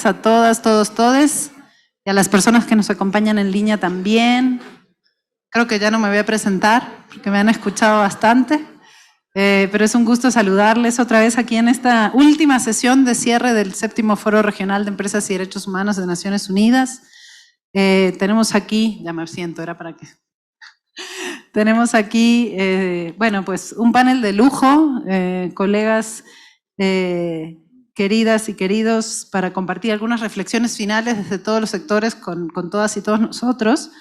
tardes a todas, todos, todes, y a las personas que nos acompañan en línea también. Creo que ya no me voy a presentar, porque me han escuchado bastante, pero es un gusto saludarles otra vez aquí en esta última sesión de cierre del 7º Foro Regional de Empresas y Derechos Humanos de Naciones Unidas. Tenemos aquí, ya me siento, era para que... Tenemos aquí, bueno, pues un panel de lujo, colegas queridas y queridos, para compartir algunas reflexiones finales desde todos los sectores con todas y todos nosotros.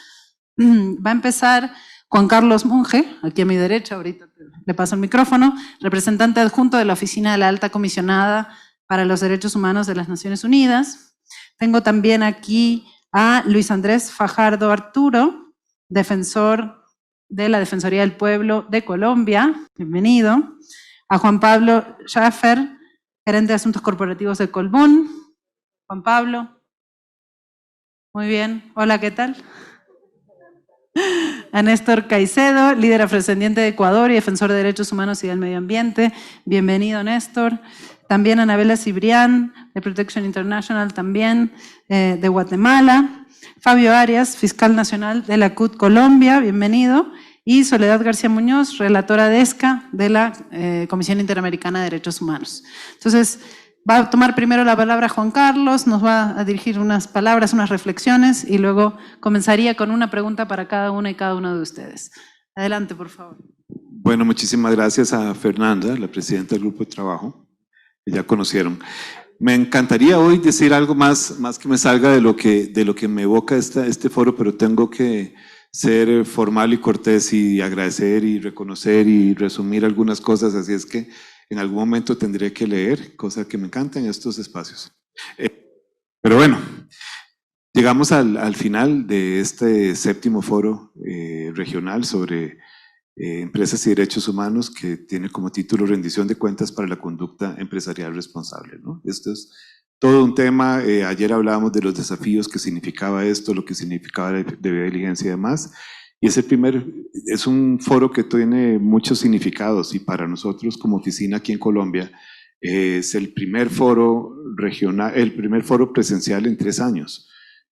Va a empezar Juan Carlos Monge, aquí a mi derecha, ahorita le paso el micrófono, representante adjunto de la Oficina de la Alta Comisionada para los Derechos Humanos de las Naciones Unidas. Tengo también aquí a Luis Andrés Fajardo Arturo, defensor de la Defensoría del Pueblo de Colombia, bienvenido. A Juan Pablo Schaffer, gerente de Asuntos Corporativos de Colbún. Juan Pablo. Muy bien. Hola, ¿qué tal? A Néstor Caicedo, líder afrodescendiente de Ecuador y defensor de derechos humanos y del medio ambiente. Bienvenido, Néstor. También a Anabela Cibrián, de Protection International, también de Guatemala. Fabio Arias, fiscal nacional de la CUT Colombia, bienvenido. Y Soledad García Muñoz, relatora de ESCA de la Comisión Interamericana de Derechos Humanos. Entonces, va a tomar primero la palabra Juan Carlos, nos va a dirigir unas palabras, unas reflexiones, y luego comenzaría con una pregunta para cada una y cada uno de ustedes. Adelante, por favor. Bueno, muchísimas gracias a Fernanda, la presidenta del grupo de trabajo, que ya conocieron. Me encantaría hoy decir algo más que me salga de lo que me evoca este foro, pero tengo que ser formal y cortés y agradecer y reconocer y resumir algunas cosas, así es que en algún momento tendré que leer, cosa que me encanta en estos espacios. Pero bueno, llegamos al final de este 7º foro regional sobre empresas y derechos humanos, que tiene como título Rendición de cuentas para la conducta empresarial responsable, ¿no? Esto es todo un tema. Ayer hablábamos de los desafíos que significaba esto, lo que significaba la debida diligencia y demás. Y es un foro que tiene muchos significados, y para nosotros como oficina aquí en Colombia es el primer foro regional, el primer foro presencial en 3 años.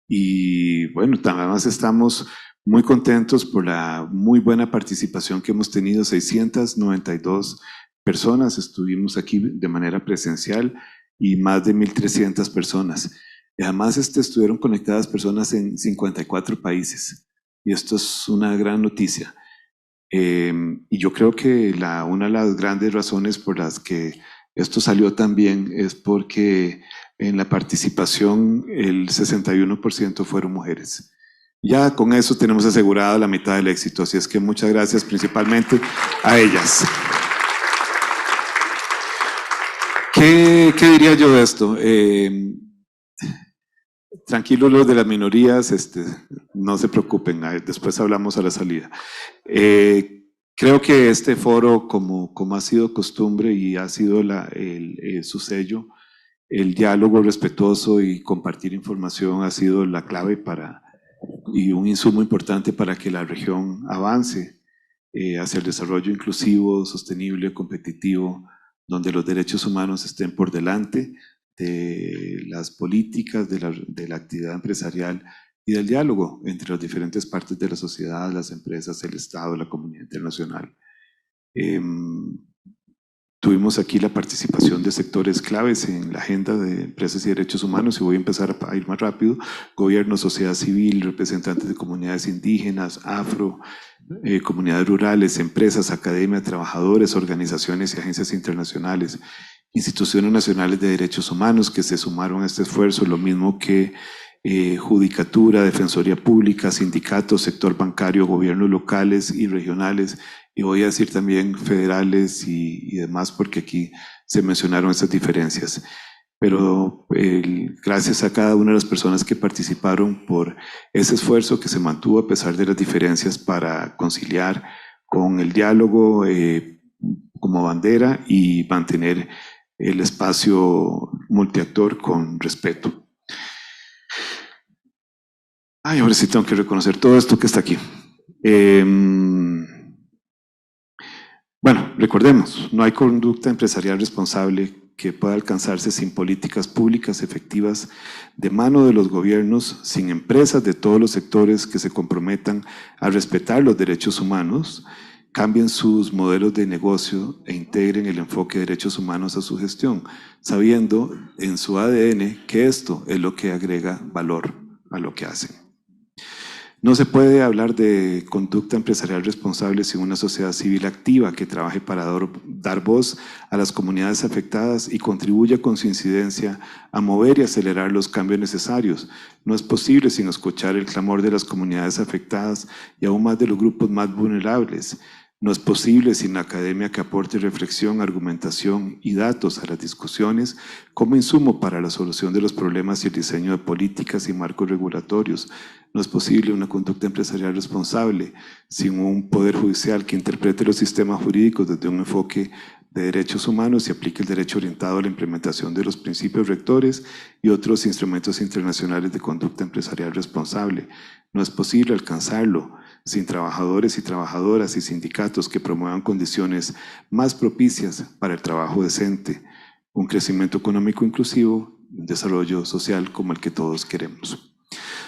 Y bueno, además estamos muy contentos por la muy buena participación que hemos tenido. 692 personas estuvimos aquí de manera presencial y más de 1.300 personas. Y además estuvieron conectadas personas en 54 países. Y esto es una gran noticia. Y yo creo que una de las grandes razones por las que esto salió tan bien es porque en la participación el 61% fueron mujeres. Ya con eso tenemos asegurada la mitad del éxito, así es que muchas gracias principalmente a ellas. ¿Qué diría yo de esto? Tranquilos los de las minorías, no se preocupen, después hablamos a la salida. Creo que este foro, como ha sido costumbre y ha sido su sello, el diálogo respetuoso y compartir información ha sido la clave y un insumo importante para que la región avance hacia el desarrollo inclusivo, sostenible, competitivo, donde los derechos humanos estén por delante de las políticas, de la actividad empresarial y del diálogo entre las diferentes partes de la sociedad, las empresas, el Estado, la comunidad internacional. Tuvimos aquí la participación de sectores claves en la agenda de empresas y derechos humanos, y voy a empezar a ir más rápido: gobierno, sociedad civil, representantes de comunidades indígenas, afro, comunidades rurales, empresas, academia, trabajadores, organizaciones y agencias internacionales, instituciones nacionales de derechos humanos que se sumaron a este esfuerzo, lo mismo que judicatura, defensoría pública, sindicatos, sector bancario, gobiernos locales y regionales, y voy a decir también federales y demás, porque aquí se mencionaron estas diferencias. Pero gracias a cada una de las personas que participaron por ese esfuerzo que se mantuvo a pesar de las diferencias, para conciliar con el diálogo como bandera y mantener el espacio multiactor con respeto. Ahora sí tengo que reconocer todo esto que está aquí. Bueno, recordemos, no hay conducta empresarial responsable que pueda alcanzarse sin políticas públicas efectivas de mano de los gobiernos, sin empresas de todos los sectores que se comprometan a respetar los derechos humanos, cambien sus modelos de negocio e integren el enfoque de derechos humanos a su gestión, sabiendo en su ADN que esto es lo que agrega valor a lo que hacen. No se puede hablar de conducta empresarial responsable sin una sociedad civil activa que trabaje para dar voz a las comunidades afectadas y contribuya con su incidencia a mover y acelerar los cambios necesarios. No es posible sin escuchar el clamor de las comunidades afectadas y aún más de los grupos más vulnerables. No es posible sin la academia que aporte reflexión, argumentación y datos a las discusiones como insumo para la solución de los problemas y el diseño de políticas y marcos regulatorios. No es posible una conducta empresarial responsable sin un poder judicial que interprete los sistemas jurídicos desde un enfoque de derechos humanos y aplique el derecho orientado a la implementación de los principios rectores y otros instrumentos internacionales de conducta empresarial responsable. No es posible alcanzarlo sin trabajadores y trabajadoras y sindicatos que promuevan condiciones más propicias para el trabajo decente, un crecimiento económico inclusivo, un desarrollo social como el que todos queremos.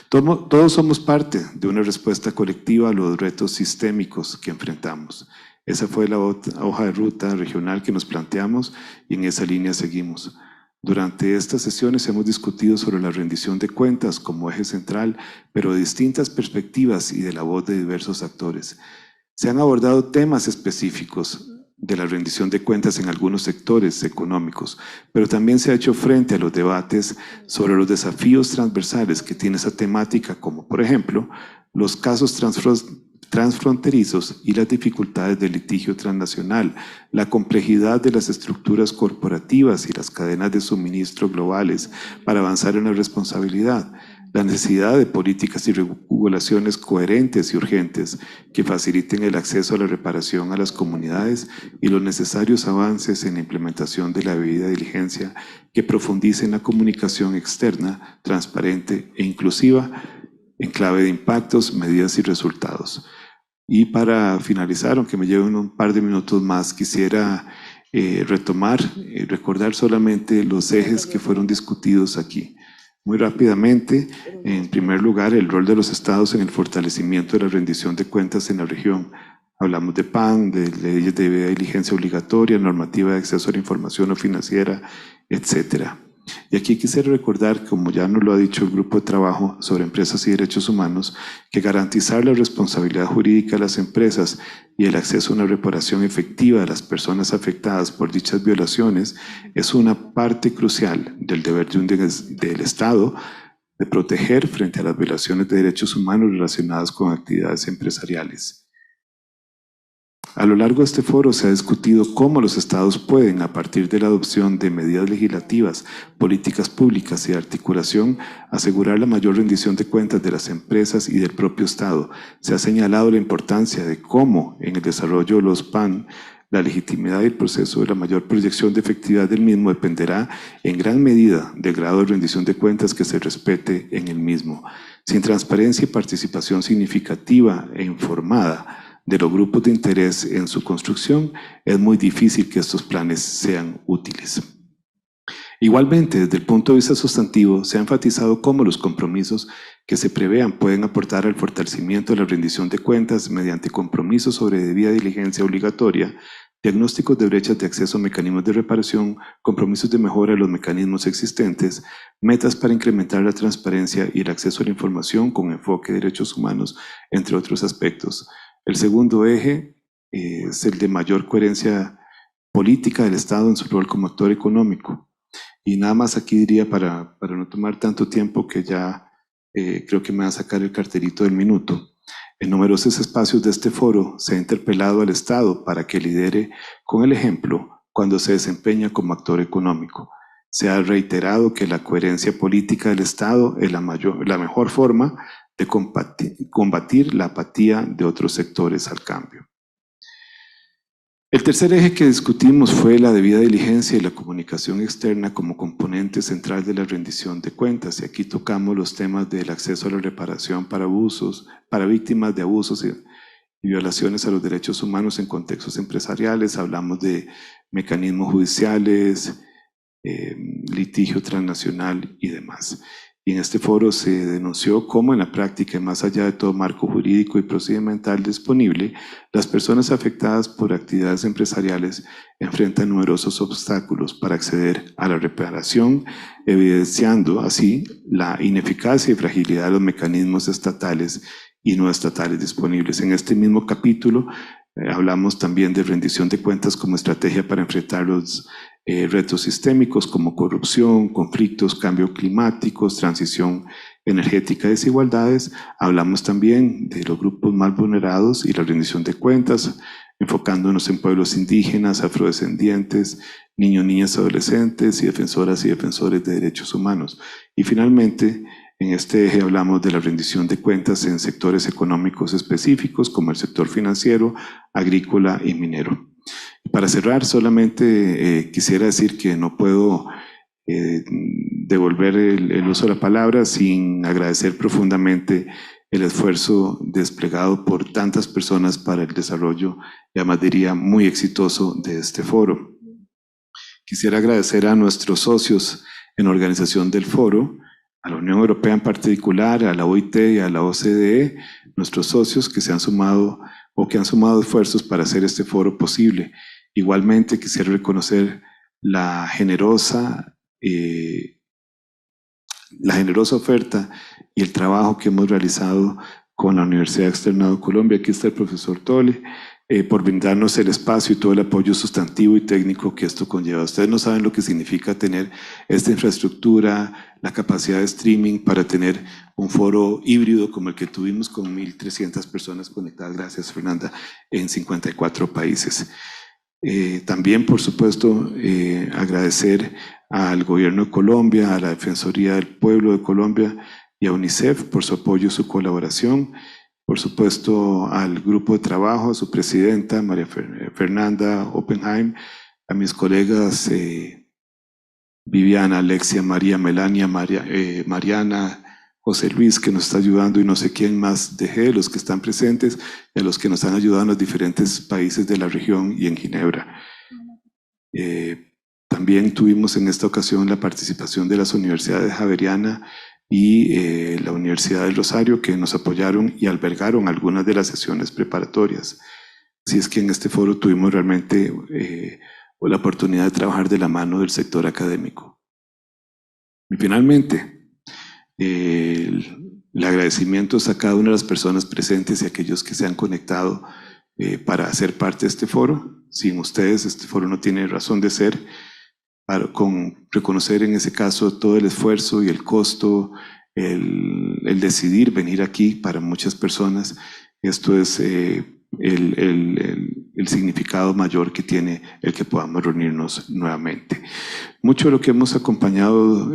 Todos somos parte de una respuesta colectiva a los retos sistémicos que enfrentamos. Esa fue la hoja de ruta regional que nos planteamos y en esa línea seguimos. Durante estas sesiones hemos discutido sobre la rendición de cuentas como eje central, pero de distintas perspectivas y de la voz de diversos actores. Se han abordado temas específicos de la rendición de cuentas en algunos sectores económicos, pero también se ha hecho frente a los debates sobre los desafíos transversales que tiene esa temática, como por ejemplo, los casos transfronterizos y las dificultades del litigio transnacional, la complejidad de las estructuras corporativas y las cadenas de suministro globales para avanzar en la responsabilidad, la necesidad de políticas y regulaciones coherentes y urgentes que faciliten el acceso a la reparación a las comunidades y los necesarios avances en la implementación de la debida diligencia que profundicen la comunicación externa, transparente e inclusiva en clave de impactos, medidas y resultados. Y para finalizar, aunque me lleven un par de minutos más, quisiera retomar, recordar solamente los ejes que fueron discutidos aquí. Muy rápidamente, en primer lugar, el rol de los estados en el fortalecimiento de la rendición de cuentas en la región. Hablamos de PAN, de leyes de debida diligencia obligatoria, normativa de acceso a la información no financiera, etcétera. Y aquí quisiera recordar, como ya nos lo ha dicho el Grupo de Trabajo sobre Empresas y Derechos Humanos, que garantizar la responsabilidad jurídica de las empresas y el acceso a una reparación efectiva de las personas afectadas por dichas violaciones es una parte crucial del deber del Estado de proteger frente a las violaciones de derechos humanos relacionadas con actividades empresariales. A lo largo de este foro se ha discutido cómo los estados pueden, a partir de la adopción de medidas legislativas, políticas públicas y de articulación, asegurar la mayor rendición de cuentas de las empresas y del propio Estado. Se ha señalado la importancia de cómo, en el desarrollo de los PAN, la legitimidad y el proceso de la mayor proyección de efectividad del mismo dependerá en gran medida del grado de rendición de cuentas que se respete en el mismo. Sin transparencia y participación significativa e informada de los grupos de interés en su construcción, es muy difícil que estos planes sean útiles. Igualmente, desde el punto de vista sustantivo, se ha enfatizado cómo los compromisos que se prevean pueden aportar al fortalecimiento de la rendición de cuentas mediante compromisos sobre debida diligencia obligatoria, diagnósticos de brechas de acceso a mecanismos de reparación, compromisos de mejora de los mecanismos existentes, metas para incrementar la transparencia y el acceso a la información con enfoque de derechos humanos, entre otros aspectos. El segundo eje es el de mayor coherencia política del Estado en su rol como actor económico. Y nada más aquí diría, para no tomar tanto tiempo, que ya creo que me va a sacar el carterito del minuto. En numerosos espacios de este foro se ha interpelado al Estado para que lidere con el ejemplo cuando se desempeña como actor económico. Se ha reiterado que la coherencia política del Estado es la mejor forma de combatir la apatía de otros sectores al cambio. El tercer eje que discutimos fue la debida diligencia y la comunicación externa como componente central de la rendición de cuentas, y aquí tocamos los temas del acceso a la reparación para víctimas de abusos y violaciones a los derechos humanos en contextos empresariales. Hablamos de mecanismos judiciales, litigio transnacional y demás. Y en este foro se denunció cómo en la práctica, más allá de todo marco jurídico y procedimental disponible, las personas afectadas por actividades empresariales enfrentan numerosos obstáculos para acceder a la reparación, evidenciando así la ineficacia y fragilidad de los mecanismos estatales y no estatales disponibles. En este mismo capítulo hablamos también de rendición de cuentas como estrategia para enfrentar los retos sistémicos como corrupción, conflictos, cambios climáticos, transición energética, desigualdades. Hablamos también de los grupos más vulnerados y la rendición de cuentas, enfocándonos en pueblos indígenas, afrodescendientes, niños, niñas, adolescentes y defensoras y defensores de derechos humanos. Y finalmente, en este eje hablamos de la rendición de cuentas en sectores económicos específicos como el sector financiero, agrícola y minero. Para cerrar, solamente quisiera decir que no puedo devolver el uso de la palabra sin agradecer profundamente el esfuerzo desplegado por tantas personas para el desarrollo, y además diría muy exitoso, de este foro. Quisiera agradecer a nuestros socios en organización del foro, a la Unión Europea en particular, a la OIT y a la OCDE, nuestros socios que se han sumado o que han sumado esfuerzos para hacer este foro posible. Igualmente quisiera reconocer la generosa oferta y el trabajo que hemos realizado con la Universidad Externado de Colombia. Aquí está el profesor Tole, por brindarnos el espacio y todo el apoyo sustantivo y técnico que esto conlleva. Ustedes no saben lo que significa tener esta infraestructura, la capacidad de streaming para tener un foro híbrido como el que tuvimos con 1.300 personas conectadas, gracias Fernanda, en 54 países. También, por supuesto, agradecer al Gobierno de Colombia, a la Defensoría del Pueblo de Colombia y a UNICEF por su apoyo y su colaboración. Por supuesto, al grupo de trabajo, a su presidenta, María Fernanda Oppenheim, a mis colegas Viviana, Alexia, María, Melania, Mariana, José Luis, que nos está ayudando, y no sé quién más dejé, los que están presentes, y a los que nos han ayudado en los diferentes países de la región y en Ginebra. También tuvimos en esta ocasión la participación de las universidades Javeriana y la Universidad del Rosario, que nos apoyaron y albergaron algunas de las sesiones preparatorias. Así es que en este foro tuvimos realmente la oportunidad de trabajar de la mano del sector académico. Y finalmente, el agradecimiento a cada una de las personas presentes y a aquellos que se han conectado para hacer parte de este foro. Sin ustedes, este foro no tiene razón de ser. Con reconocer en ese caso todo el esfuerzo y el costo, el decidir venir aquí para muchas personas. Esto es el significado mayor que tiene el que podamos reunirnos nuevamente. Mucho de lo que hemos acompañado,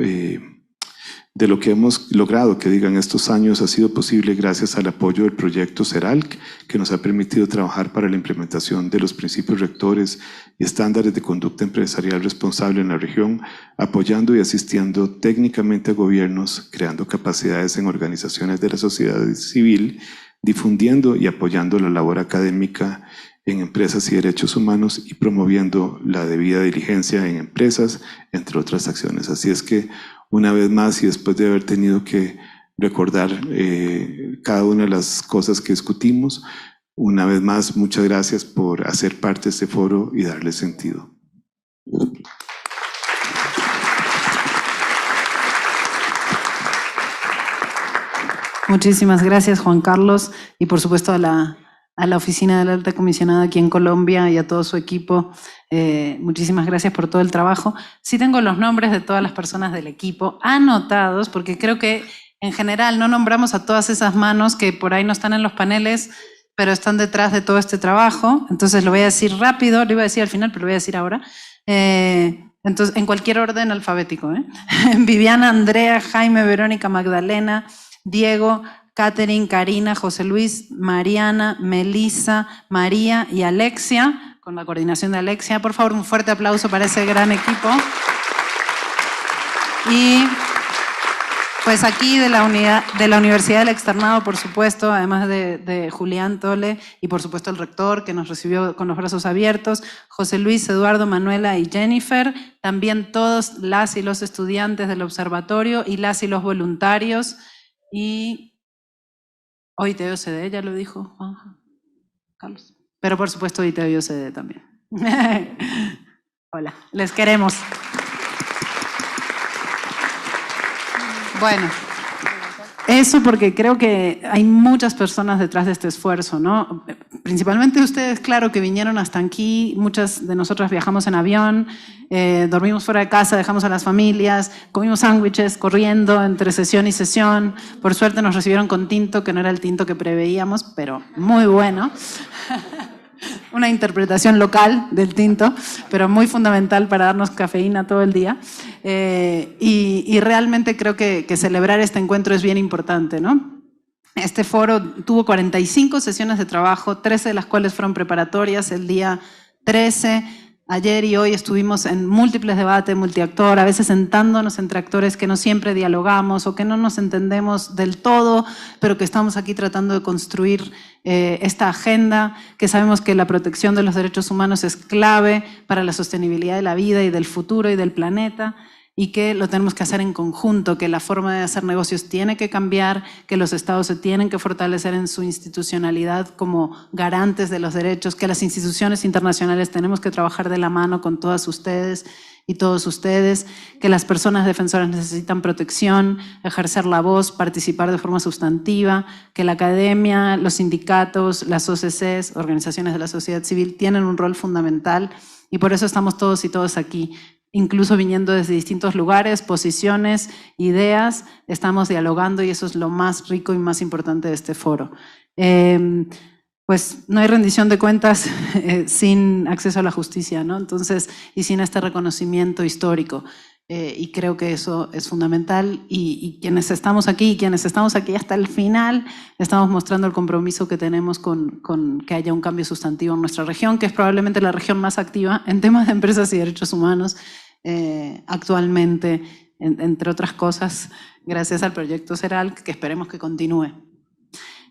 de lo que hemos logrado, que digan estos años, ha sido posible gracias al apoyo del proyecto CERALC, que nos ha permitido trabajar para la implementación de los principios rectores y estándares de conducta empresarial responsable en la región, apoyando y asistiendo técnicamente a gobiernos, creando capacidades en organizaciones de la sociedad civil, difundiendo y apoyando la labor académica en empresas y derechos humanos y promoviendo la debida diligencia en empresas, entre otras acciones. Así es que, una vez más, y después de haber tenido que recordar cada una de las cosas que discutimos, una vez más, muchas gracias por hacer parte de este foro y darle sentido. Muchísimas gracias, Juan Carlos, y por supuesto a la oficina de la Alta Comisionada aquí en Colombia y a todo su equipo. Muchísimas gracias por todo el trabajo. Sí tengo los nombres de todas las personas del equipo anotados, porque creo que en general no nombramos a todas esas manos que por ahí no están en los paneles, pero están detrás de todo este trabajo. Entonces lo voy a decir rápido, lo iba a decir al final, pero lo voy a decir ahora. Entonces, en cualquier orden alfabético. Viviana, Andrea, Jaime, Verónica, Magdalena, Diego, Catherine, Karina, José Luis, Mariana, Melissa, María y Alexia, con la coordinación de Alexia. Por favor, un fuerte aplauso para ese gran equipo. Y Pues aquí de la Universidad del Externado, por supuesto, además de Julián Tole y por supuesto el rector que nos recibió con los brazos abiertos, José Luis, Eduardo, Manuela y Jennifer, también todos las y los estudiantes del observatorio y las y los voluntarios y OIT y OCDE, ya lo dijo Carlos, pero por supuesto OIT y OCDE también. Hola, les queremos. Bueno, eso porque creo que hay muchas personas detrás de este esfuerzo, ¿no? Principalmente ustedes, claro, que vinieron hasta aquí, muchas de nosotras viajamos en avión, dormimos fuera de casa, dejamos a las familias, comimos sándwiches corriendo entre sesión y sesión. Por suerte nos recibieron con tinto, que no era el tinto que preveíamos, pero muy bueno. Una interpretación local del tinto, pero muy fundamental para darnos cafeína todo el día. Y realmente creo que celebrar este encuentro es bien importante, ¿no? Este foro tuvo 45 sesiones de trabajo, 13 de las cuales fueron preparatorias. El día 13, ayer y hoy estuvimos en múltiples debates, multiactor, a veces sentándonos entre actores que no siempre dialogamos o que no nos entendemos del todo, pero que estamos aquí tratando de construir esta agenda, que sabemos que la protección de los derechos humanos es clave para la sostenibilidad de la vida y del futuro y del planeta, y que lo tenemos que hacer en conjunto, que la forma de hacer negocios tiene que cambiar, que los estados se tienen que fortalecer en su institucionalidad como garantes de los derechos, que las instituciones internacionales tenemos que trabajar de la mano con todas ustedes y todos ustedes, que las personas defensoras necesitan protección, ejercer la voz, participar de forma sustantiva, que la academia, los sindicatos, las OCCs, organizaciones de la sociedad civil, tienen un rol fundamental y por eso estamos todos y todas aquí. Incluso viniendo desde distintos lugares, posiciones, ideas, estamos dialogando y eso es lo más rico y más importante de este foro. Pues no hay rendición de cuentas sin acceso a la justicia, ¿no? Entonces, y sin este reconocimiento histórico. Y creo que eso es fundamental y quienes estamos aquí hasta el final, estamos mostrando el compromiso que tenemos con que haya un cambio sustantivo en nuestra región, que es probablemente la región más activa en temas de empresas y derechos humanos actualmente, entre otras cosas, gracias al proyecto CERAL, que esperemos que continúe.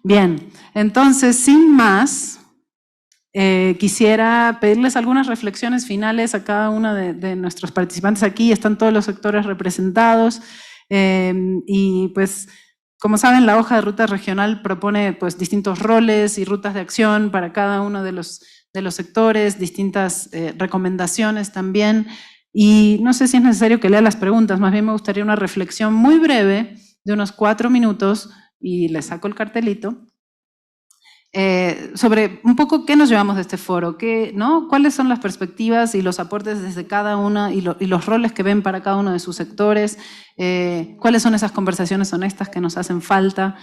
Bien, entonces, sin más, quisiera pedirles algunas reflexiones finales a cada uno de nuestros participantes aquí. Están todos los sectores representados y pues, como saben, la hoja de ruta regional propone pues distintos roles y rutas de acción para cada uno de los sectores, distintas recomendaciones también. Y no sé si es necesario que lea las preguntas, más bien me gustaría una reflexión muy breve de unos 4 minutos, y les saco el cartelito, sobre un poco qué nos llevamos de este foro, ¿no? Cuáles son las perspectivas y los aportes desde cada una y los roles que ven para cada uno de sus sectores, cuáles son esas conversaciones honestas que nos hacen falta,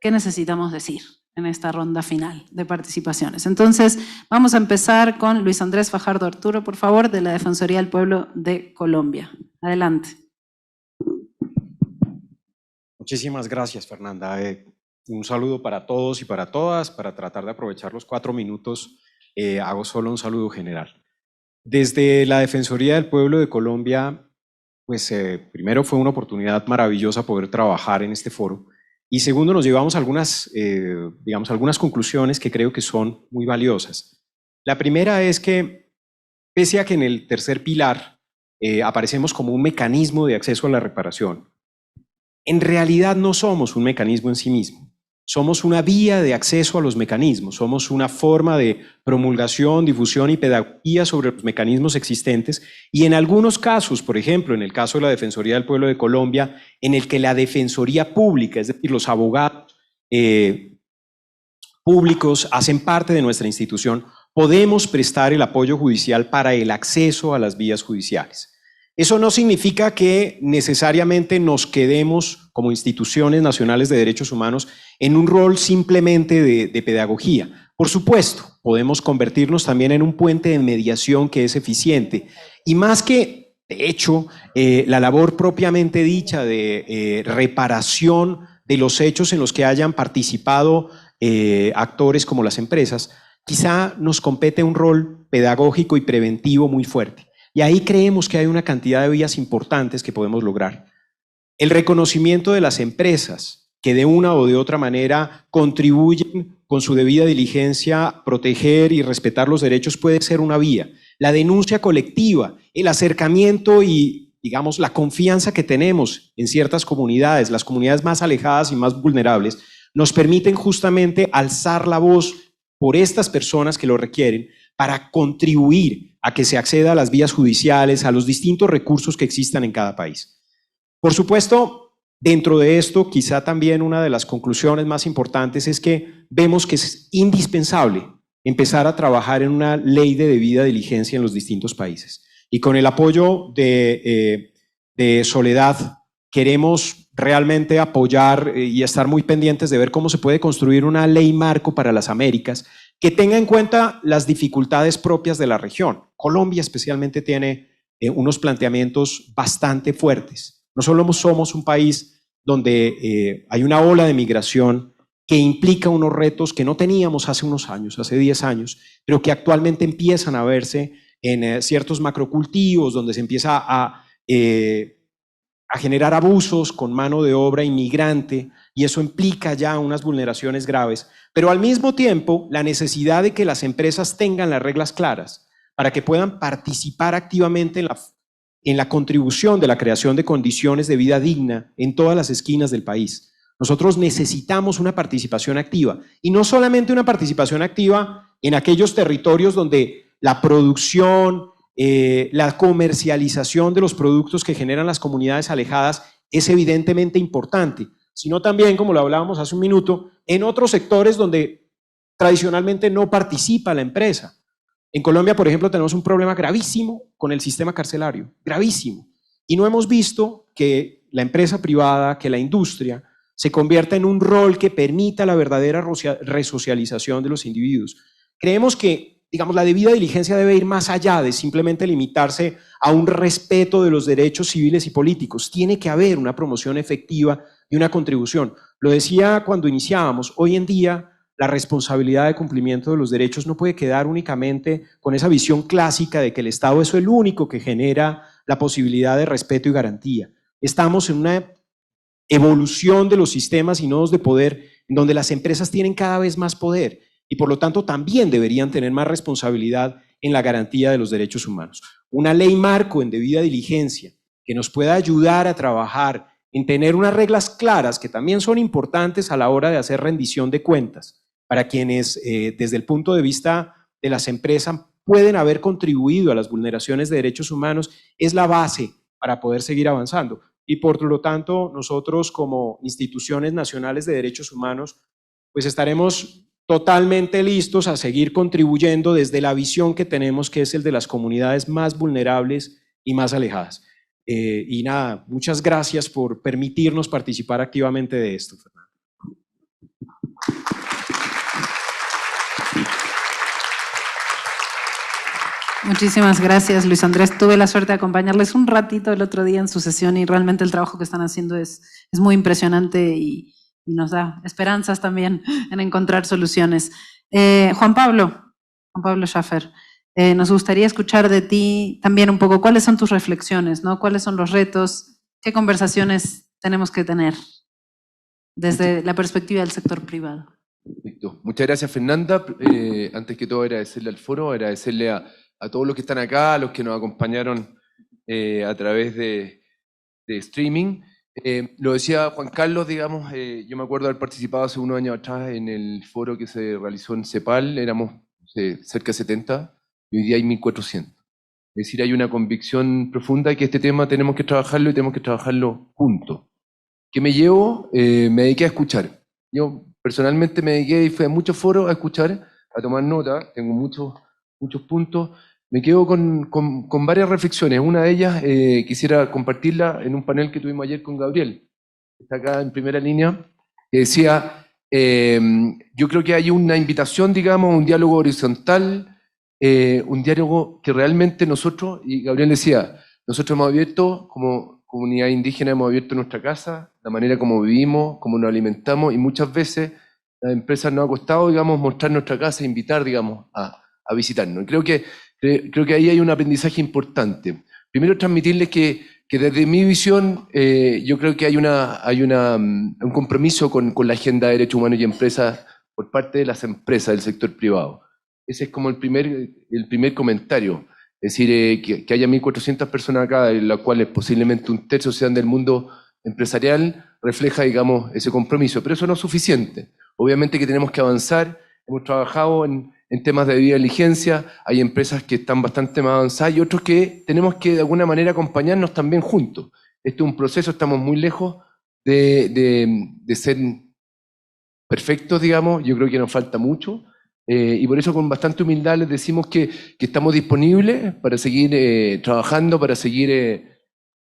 qué necesitamos decir en esta ronda final de participaciones. Entonces, vamos a empezar con Luis Andrés Fajardo Arturo, por favor, de la Defensoría del Pueblo de Colombia. Adelante. Muchísimas gracias, Fernanda. Un saludo para todos y para todas. Para tratar de aprovechar los 4 minutos, hago solo un saludo general. Desde la Defensoría del Pueblo de Colombia, pues primero fue una oportunidad maravillosa poder trabajar en este foro. Y segundo, nos llevamos algunas conclusiones que creo que son muy valiosas. La primera es que, pese a que en el tercer pilar aparecemos como un mecanismo de acceso a la reparación, en realidad no somos un mecanismo en sí mismo. Somos una vía de acceso a los mecanismos, somos una forma de promulgación, difusión y pedagogía sobre los mecanismos existentes y en algunos casos, por ejemplo, en el caso de la Defensoría del Pueblo de Colombia, en el que la Defensoría Pública, es decir, los abogados públicos hacen parte de nuestra institución, podemos prestar el apoyo judicial para el acceso a las vías judiciales. Eso no significa que necesariamente nos quedemos como instituciones nacionales de derechos humanos en un rol simplemente de pedagogía. Por supuesto, podemos convertirnos también en un puente de mediación que es eficiente. Y más que, de hecho, la labor propiamente dicha de reparación de los hechos en los que hayan participado actores como las empresas, quizá nos compete un rol pedagógico y preventivo muy fuerte. Y ahí creemos que hay una cantidad de vías importantes que podemos lograr. El reconocimiento de las empresas que de una o de otra manera contribuyen con su debida diligencia a proteger y respetar los derechos puede ser una vía. La denuncia colectiva, el acercamiento y, digamos, la confianza que tenemos en ciertas comunidades, las comunidades más alejadas y más vulnerables, nos permiten justamente alzar la voz por estas personas que lo requieren para contribuir a que se acceda a las vías judiciales, a los distintos recursos que existan en cada país. Por supuesto, dentro de esto, quizá también una de las conclusiones más importantes es que vemos que es indispensable empezar a trabajar en una ley de debida diligencia en los distintos países. Y con el apoyo de Soledad, queremos realmente apoyar y estar muy pendientes de ver cómo se puede construir una ley marco para las Américas que tenga en cuenta las dificultades propias de la región. Colombia especialmente tiene unos planteamientos bastante fuertes. No solo somos un país donde hay una ola de migración que implica unos retos que no teníamos hace unos años, hace 10 años, pero que actualmente empiezan a verse en ciertos macrocultivos, donde se empieza a generar abusos con mano de obra inmigrante, y eso implica ya unas vulneraciones graves, pero al mismo tiempo la necesidad de que las empresas tengan las reglas claras para que puedan participar activamente en la contribución de la creación de condiciones de vida digna en todas las esquinas del país. Nosotros necesitamos una participación activa, y no solamente una participación activa en aquellos territorios donde la producción, la comercialización de los productos que generan las comunidades alejadas es evidentemente importante, sino también, como lo hablábamos hace un minuto, en otros sectores donde tradicionalmente no participa la empresa. En Colombia, por ejemplo, tenemos un problema gravísimo con el sistema carcelario, gravísimo, y no hemos visto que la empresa privada, que la industria, se convierta en un rol que permita la verdadera resocialización de los individuos. Creemos que, digamos, la debida diligencia debe ir más allá de simplemente limitarse a un respeto de los derechos civiles y políticos. Tiene que haber una promoción efectiva y una contribución. Lo decía cuando iniciábamos, hoy en día la responsabilidad de cumplimiento de los derechos no puede quedar únicamente con esa visión clásica de que el Estado es el único que genera la posibilidad de respeto y garantía. Estamos en una evolución de los sistemas y nodos de poder en donde las empresas tienen cada vez más poder y por lo tanto también deberían tener más responsabilidad en la garantía de los derechos humanos. Una ley marco en debida diligencia que nos pueda ayudar a trabajar en tener unas reglas claras que también son importantes a la hora de hacer rendición de cuentas para quienes desde el punto de vista de las empresas pueden haber contribuido a las vulneraciones de derechos humanos es la base para poder seguir avanzando. Y por lo tanto, nosotros como instituciones nacionales de derechos humanos, pues estaremos totalmente listos a seguir contribuyendo desde la visión que tenemos, que es el de las comunidades más vulnerables y más alejadas. Y nada, muchas gracias por permitirnos participar activamente de esto, Fernando. Muchísimas gracias, Luis Andrés. Tuve la suerte de acompañarles un ratito el otro día en su sesión y realmente el trabajo que están haciendo es muy impresionante y nos da esperanzas también en encontrar soluciones. Juan Pablo Schaffer, nos gustaría escuchar de ti también un poco cuáles son tus reflexiones, ¿no? ¿Cuáles son los retos? ¿Qué conversaciones tenemos que tener desde la perspectiva del sector privado? Perfecto. Muchas gracias, Fernanda. Antes que todo, agradecerle al foro, agradecerle a todos los que están acá, a los que nos acompañaron a través de streaming. Lo decía Juan Carlos, digamos, yo me acuerdo haber participado hace unos años atrás en el foro que se realizó en CEPAL, éramos cerca de 70 y hoy día hay 1400. Es decir, hay una convicción profunda de que este tema tenemos que trabajarlo y tenemos que trabajarlo juntos. ¿Qué me llevo? Me dediqué a escuchar. Yo personalmente me dediqué y fui a muchos foros a escuchar, a tomar nota, tengo muchos puntos. Me quedo con varias reflexiones. Una de ellas quisiera compartirla en un panel que tuvimos ayer con Gabriel, que está acá en primera línea, que decía, yo creo que hay una invitación, digamos, un diálogo horizontal, un diálogo que realmente nosotros, y Gabriel decía, nosotros hemos abierto, como comunidad indígena, hemos abierto nuestra casa, la manera como vivimos, como nos alimentamos, y muchas veces las empresas nos ha costado, digamos, mostrar nuestra casa e invitar, digamos, a visitarnos. Y creo que ahí hay un aprendizaje importante. Primero, transmitirles que que desde mi visión yo creo que hay un compromiso con la agenda de derechos humanos y empresas por parte de las empresas del sector privado. Ese es como el primer comentario. Es decir, que haya 1.400 personas acá, de las cuales posiblemente un tercio sean del mundo empresarial, refleja, digamos, ese compromiso. Pero eso no es suficiente. Obviamente que tenemos que avanzar. Hemos trabajado en temas de debida diligencia. Hay empresas que están bastante más avanzadas y otros que tenemos que de alguna manera acompañarnos también juntos. Este es un proceso, estamos muy lejos de ser perfectos, digamos. Yo creo que nos falta mucho. Y por eso con bastante humildad les decimos que estamos disponibles para seguir trabajando, para seguir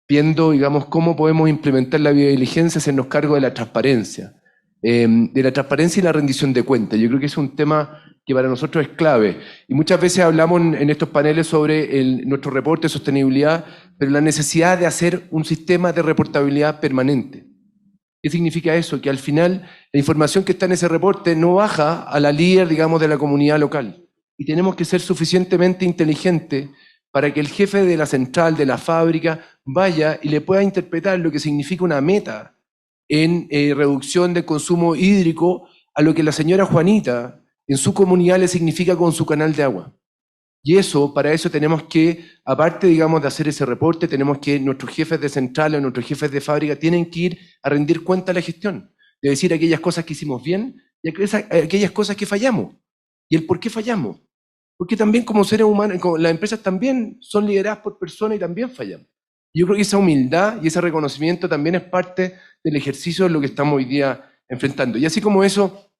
viendo, digamos, cómo podemos implementar la diligencia, hacernos cargo de la transparencia y la rendición de cuentas. Yo creo que es un tema que para nosotros es clave. Y muchas veces hablamos en estos paneles sobre nuestro reporte de sostenibilidad, pero la necesidad de hacer un sistema de reportabilidad permanente. ¿Qué significa eso? Que al final la información que está en ese reporte no baja a la líder, digamos, de la comunidad local. Y tenemos que ser suficientemente inteligentes para que el jefe de la central, de la fábrica, vaya y le pueda interpretar lo que significa una meta en reducción del consumo hídrico a lo que la señora Juanita en su comunidad le significa con su canal de agua. Y eso, para eso tenemos que, aparte, digamos, de hacer ese reporte, tenemos que, nuestros jefes de central o nuestros jefes de fábrica tienen que ir a rendir cuenta de la gestión, de decir aquellas cosas que hicimos bien y aquellas cosas que fallamos. Y el por qué fallamos. Porque también como seres humanos, las empresas también son lideradas por personas y también fallamos. Yo creo que esa humildad y ese reconocimiento también es parte del ejercicio de lo que estamos hoy día enfrentando. Y así como eso,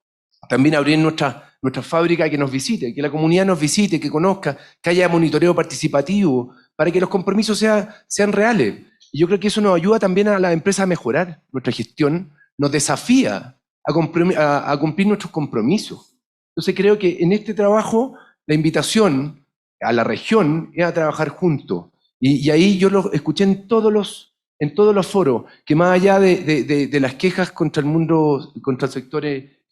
también abrir nuestra fábrica, que nos visite, que la comunidad nos visite, que conozca, que haya monitoreo participativo, para que los compromisos sean reales. Y yo creo que eso nos ayuda también a las empresas a mejorar nuestra gestión, nos desafía a cumplir nuestros compromisos. Entonces creo que en este trabajo la invitación a la región es a trabajar juntos. Y ahí yo lo escuché en todos los foros, que más allá de las quejas contra el mundo, contra el sector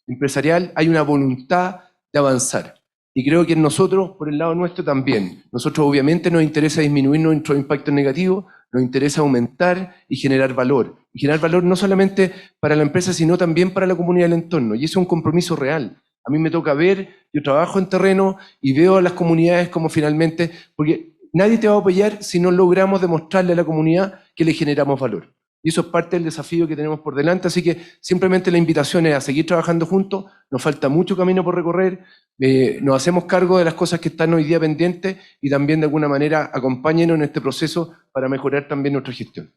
empresarial, hay una voluntad de avanzar. Y creo que en nosotros, por el lado nuestro también. Nosotros obviamente nos interesa disminuir nuestros impactos negativos, nos interesa aumentar y generar valor. Y generar valor no solamente para la empresa, sino también para la comunidad del entorno. Y eso es un compromiso real. A mí me toca ver, yo trabajo en terreno y veo a las comunidades como finalmente, porque nadie te va a apoyar si no logramos demostrarle a la comunidad que le generamos valor. Y eso es parte del desafío que tenemos por delante, así que simplemente la invitación es a seguir trabajando juntos, nos falta mucho camino por recorrer, nos hacemos cargo de las cosas que están hoy día pendientes y también de alguna manera acompáñenos en este proceso para mejorar también nuestra gestión.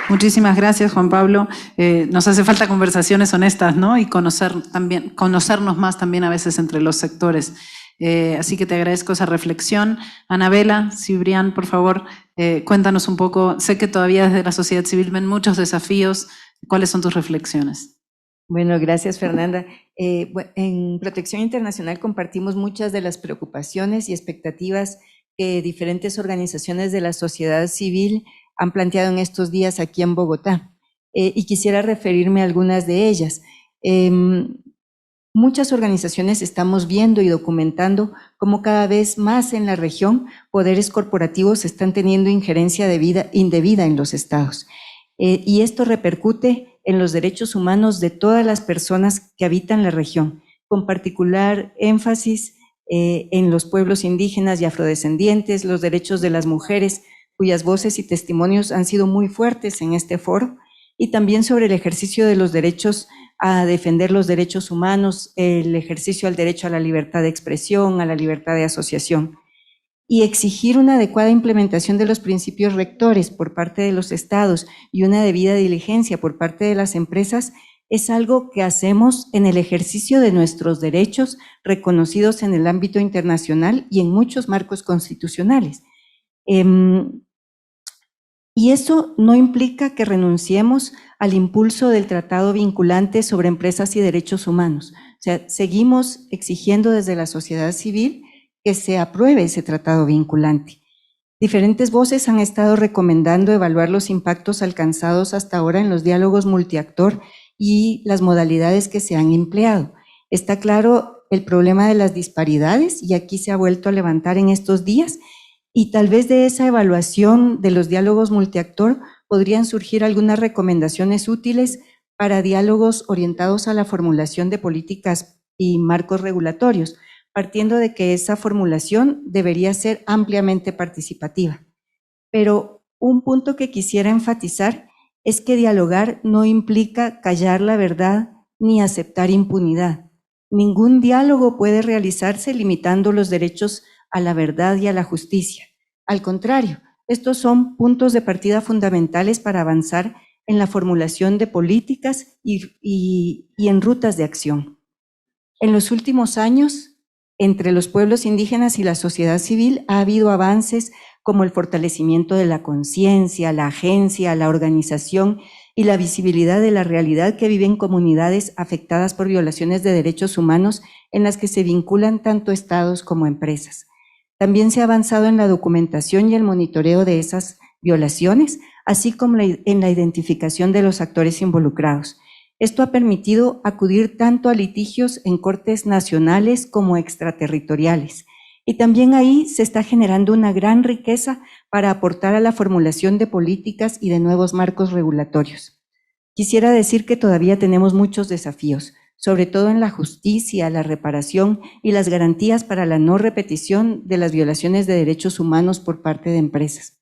Muchísimas gracias, Juan Pablo. Nos hace falta conversaciones honestas, ¿no? Y conocernos más también a veces entre los sectores. Así que te agradezco esa reflexión. Anabela, Cibrián, por favor, cuéntanos un poco. Sé que todavía desde la sociedad civil ven muchos desafíos. ¿Cuáles son tus reflexiones? Bueno, gracias, Fernanda. En Protección Internacional compartimos muchas de las preocupaciones y expectativas que diferentes organizaciones de la sociedad civil han planteado en estos días aquí en Bogotá. Y quisiera referirme a algunas de ellas. Muchas organizaciones estamos viendo y documentando cómo cada vez más en la región poderes corporativos están teniendo injerencia indebida en los estados. Y esto repercute en los derechos humanos de todas las personas que habitan la región, con particular énfasis en los pueblos indígenas y afrodescendientes, los derechos de las mujeres, cuyas voces y testimonios han sido muy fuertes en este foro, y también sobre el ejercicio de los derechos a defender los derechos humanos, el ejercicio al derecho a la libertad de expresión, a la libertad de asociación, y exigir una adecuada implementación de los principios rectores por parte de los estados y una debida diligencia por parte de las empresas es algo que hacemos en el ejercicio de nuestros derechos reconocidos en el ámbito internacional y en muchos marcos constitucionales. Y eso no implica que renunciemos al impulso del tratado vinculante sobre empresas y derechos humanos. O sea, seguimos exigiendo desde la sociedad civil que se apruebe ese tratado vinculante. Diferentes voces han estado recomendando evaluar los impactos alcanzados hasta ahora en los diálogos multiactor y las modalidades que se han empleado. Está claro el problema de las disparidades, y aquí se ha vuelto a levantar en estos días, y tal vez de esa evaluación de los diálogos multiactor podrían surgir algunas recomendaciones útiles para diálogos orientados a la formulación de políticas y marcos regulatorios, partiendo de que esa formulación debería ser ampliamente participativa. Pero un punto que quisiera enfatizar es que dialogar no implica callar la verdad ni aceptar impunidad. Ningún diálogo puede realizarse limitando los derechos a la verdad y a la justicia. Al contrario, estos son puntos de partida fundamentales para avanzar en la formulación de políticas y en rutas de acción. En los últimos años, entre los pueblos indígenas y la sociedad civil ha habido avances como el fortalecimiento de la conciencia, la agencia, la organización y la visibilidad de la realidad que viven comunidades afectadas por violaciones de derechos humanos en las que se vinculan tanto estados como empresas. También se ha avanzado en la documentación y el monitoreo de esas violaciones, así como en la identificación de los actores involucrados. Esto ha permitido acudir tanto a litigios en cortes nacionales como extraterritoriales. Y también ahí se está generando una gran riqueza para aportar a la formulación de políticas y de nuevos marcos regulatorios. Quisiera decir que todavía tenemos muchos desafíos, sobre todo en la justicia, la reparación y las garantías para la no repetición de las violaciones de derechos humanos por parte de empresas.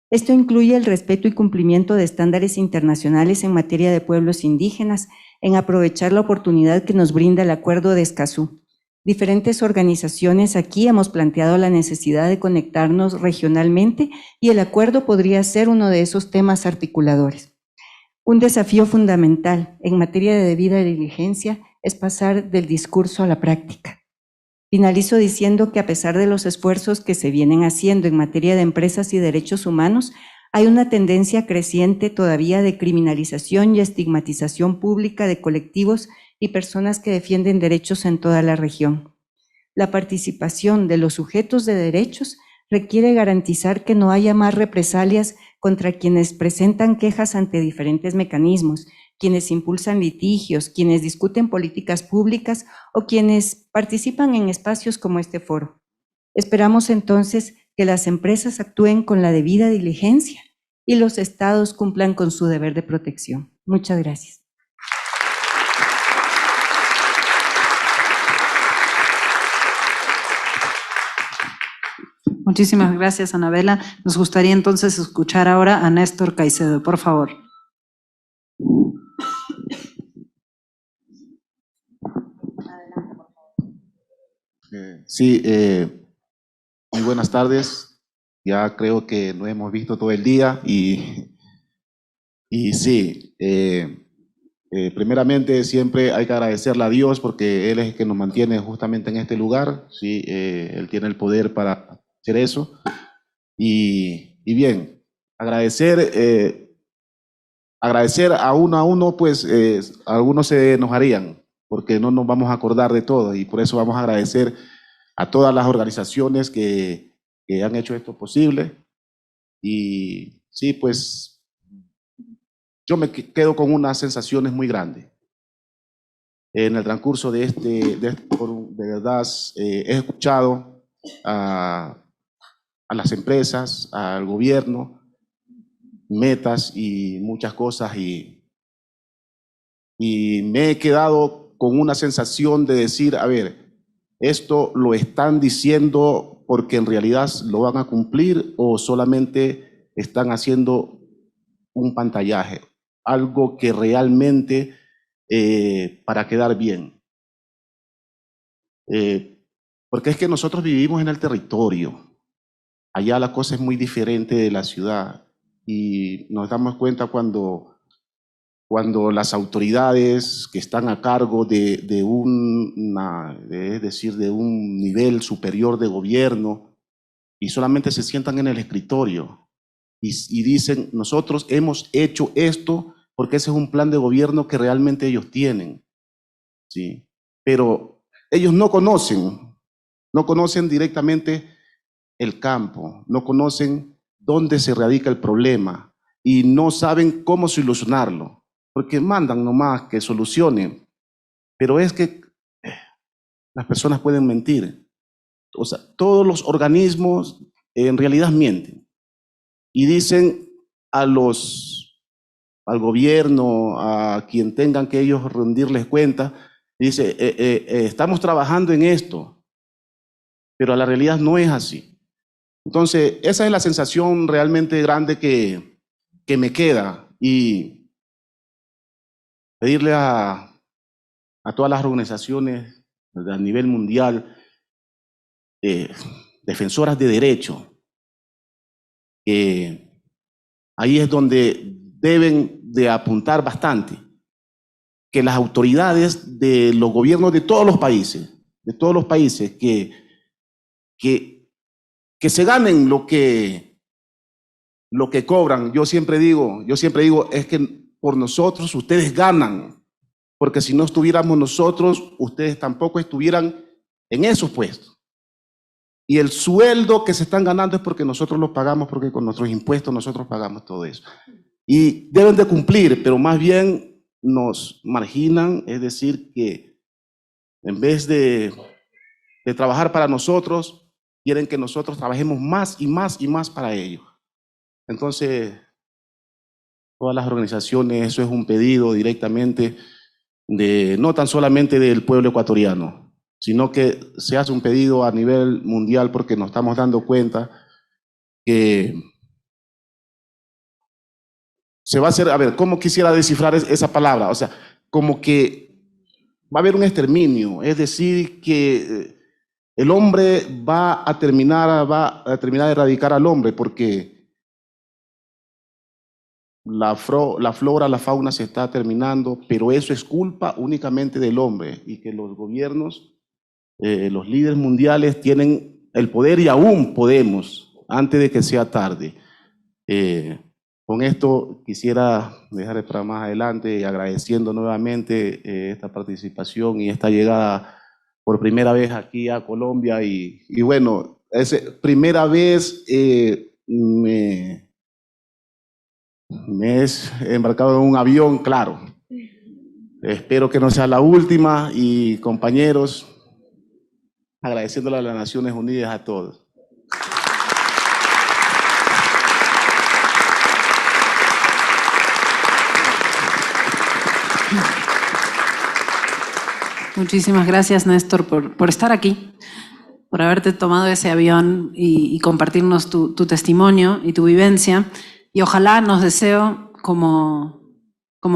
Esto incluye el respeto y cumplimiento de estándares internacionales en materia de pueblos indígenas, en aprovechar la oportunidad que nos brinda el Acuerdo de Escazú. Diferentes organizaciones aquí hemos planteado la necesidad de conectarnos regionalmente y el acuerdo podría ser uno de esos temas articuladores. Un desafío fundamental en materia de debida diligencia es pasar del discurso a la práctica. Finalizo diciendo que a pesar de los esfuerzos que se vienen haciendo en materia de empresas y derechos humanos, hay una tendencia creciente todavía de criminalización y estigmatización pública de colectivos y personas que defienden derechos en toda la región. La participación de los sujetos de derechos requiere garantizar que no haya más represalias contra quienes presentan quejas ante diferentes mecanismos, quienes impulsan litigios, quienes discuten políticas públicas o quienes participan en espacios como este foro. Esperamos entonces que las empresas actúen con la debida diligencia y los estados cumplan con su deber de protección. Muchas gracias. Muchísimas gracias, Anabela. Nos gustaría entonces escuchar ahora a Néstor Caicedo, por favor. Sí, muy buenas tardes. Ya creo que nos hemos visto todo el día y sí, primeramente siempre hay que agradecerle a Dios porque Él es el que nos mantiene justamente en este lugar. Sí, Él tiene el poder para hacer eso. Y bien, agradecer a uno, pues algunos se enojarían porque no nos vamos a acordar de todo y por eso vamos a agradecer a todas las organizaciones que han hecho esto posible. Y sí, pues yo me quedo con unas sensaciones muy grandes. En el transcurso de este foro, de verdad, he escuchado a las empresas, al gobierno, metas y muchas cosas y me he quedado con una sensación de decir, a ver, ¿esto lo están diciendo porque en realidad lo van a cumplir o solamente están haciendo un pantallaje? Algo que realmente para quedar bien. Porque es que nosotros vivimos en el territorio. Allá la cosa es muy diferente de la ciudad y nos damos cuenta cuando las autoridades que están a cargo de un nivel superior de gobierno y solamente se sientan en el escritorio y dicen, nosotros hemos hecho esto porque ese es un plan de gobierno que realmente ellos tienen, ¿sí? Pero ellos no conocen directamente el campo, no conocen dónde se radica el problema y no saben cómo solucionarlo, porque mandan nomás que solucionen, pero es que las personas pueden mentir. O sea, todos los organismos en realidad mienten y dicen al gobierno, a quien tengan que ellos rendirles cuenta, dice, estamos trabajando en esto, pero la realidad no es así. Entonces, esa es la sensación realmente grande que me queda, y pedirle a todas las organizaciones a nivel mundial, defensoras de derecho, que ahí es donde deben de apuntar bastante, que las autoridades de los gobiernos de todos los países, que se ganen lo que cobran. Yo siempre digo, es que por nosotros ustedes ganan, porque si no estuviéramos nosotros, ustedes tampoco estuvieran en esos puestos. Y el sueldo que se están ganando es porque nosotros los pagamos, porque con nuestros impuestos nosotros pagamos todo eso. Y deben de cumplir, pero más bien nos marginan, es decir, que en vez de trabajar para nosotros, quieren que nosotros trabajemos más y más y más para ellos. Entonces, todas las organizaciones, eso es un pedido directamente no tan solamente del pueblo ecuatoriano, sino que se hace un pedido a nivel mundial, porque nos estamos dando cuenta que se va a hacer, a ver, ¿cómo quisiera descifrar esa palabra? O sea, como que va a haber un exterminio, es decir, que el hombre va a terminar de erradicar al hombre, porque la flora, la fauna se está terminando, pero eso es culpa únicamente del hombre, y que los gobiernos, los líderes mundiales tienen el poder, y aún podemos, antes de que sea tarde. Con esto quisiera dejar para más adelante, agradeciendo nuevamente esta participación y esta llegada por primera vez aquí a Colombia, y bueno, es primera vez me he embarcado en un avión, claro. Espero que no sea la última, y compañeros, agradeciéndole a las Naciones Unidas a todos. Muchísimas gracias, Néstor, por estar aquí, por haberte tomado ese avión y compartirnos tu testimonio y tu vivencia. Y ojalá, nos deseo, como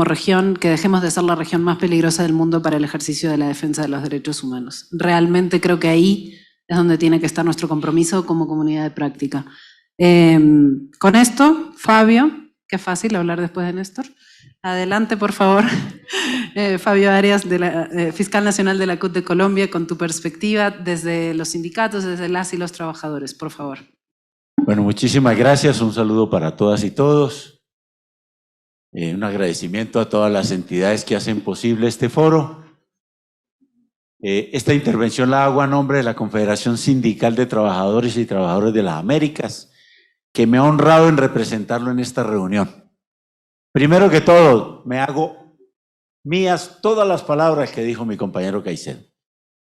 región, que dejemos de ser la región más peligrosa del mundo para el ejercicio de la defensa de los derechos humanos. Realmente creo que ahí es donde tiene que estar nuestro compromiso como comunidad de práctica. Con esto, Fabio, qué fácil hablar después de Néstor. Adelante, por favor. Fabio Arias, Fiscal Nacional de la CUT de Colombia, con tu perspectiva desde los sindicatos, desde las y los trabajadores, por favor. Bueno, muchísimas gracias. Un saludo para todas y todos. Un agradecimiento a todas las entidades que hacen posible este foro. Esta intervención la hago a nombre de la Confederación Sindical de Trabajadores y Trabajadoras de las Américas, que me ha honrado en representarlo en esta reunión. Primero que todo, me hago mías todas las palabras que dijo mi compañero Caicedo.